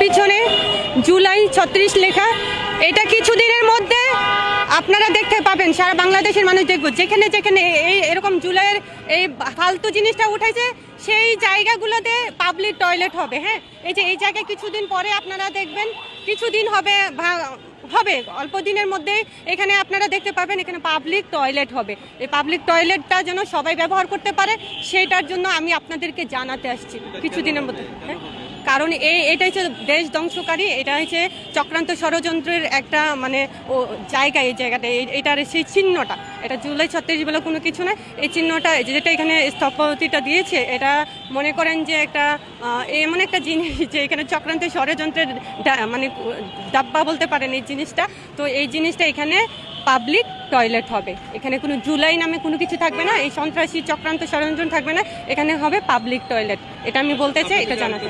পিছনে জুলাই 36 লেখা। এটা কিছুদিনের মধ্যে আপনারা দেখতে পাবেন, সারা বাংলাদেশের মানুষ দেখব, যেখানে যেখানে এই এরকম জুলাইয়ের এই ফালতু জিনিসটা উঠেছে সেই জায়গাগুলোতে পাবলিক টয়লেট হবে। হ্যাঁ, এই যে এই জায়গায় কিছুদিন পরে আপনারা দেখবেন, কিছুদিন হবে হবে অল্প দিনের মধ্যে এখানে আপনারা দেখতে পাবেন এখানে পাবলিক টয়লেট হবে। এই পাবলিক টয়লেটটা যেন সবাই ব্যবহার করতে পারে সেইটার জন্য আমি আপনাদেরকে জানাতে আসছি কিছুদিনের মধ্যে। হ্যাঁ, কারণ এটা হচ্ছে দেশ ধ্বংসকারী, এটা হচ্ছে চক্রান্ত ষড়যন্ত্রের একটা মানে ও জায়গা। এই জায়গাটা এটার সেই চিহ্নটা, এটা জুলাই 36 বলে কোনো কিছু না। এই চিহ্নটা যেটা এখানে স্থপতিটা দিয়েছে, এটা মনে করেন যে একটা এমন একটা জিনিস যে এখানে চক্রান্ত ষড়যন্ত্রের মানে ডাব্বা বলতে পারেন এই জিনিসটা। তো এই জিনিসটা এখানে পাবলিক টয়লেট হবে, এখানে কোনো জুলাই নামে কোনো কিছু থাকবে না, এই সন্ত্রাসী চক্রান্ত ষড়যন্ত্র থাকবে না, এখানে হবে পাবলিক টয়লেট। এটা আমি বলতে চাই, এটা জানাতে।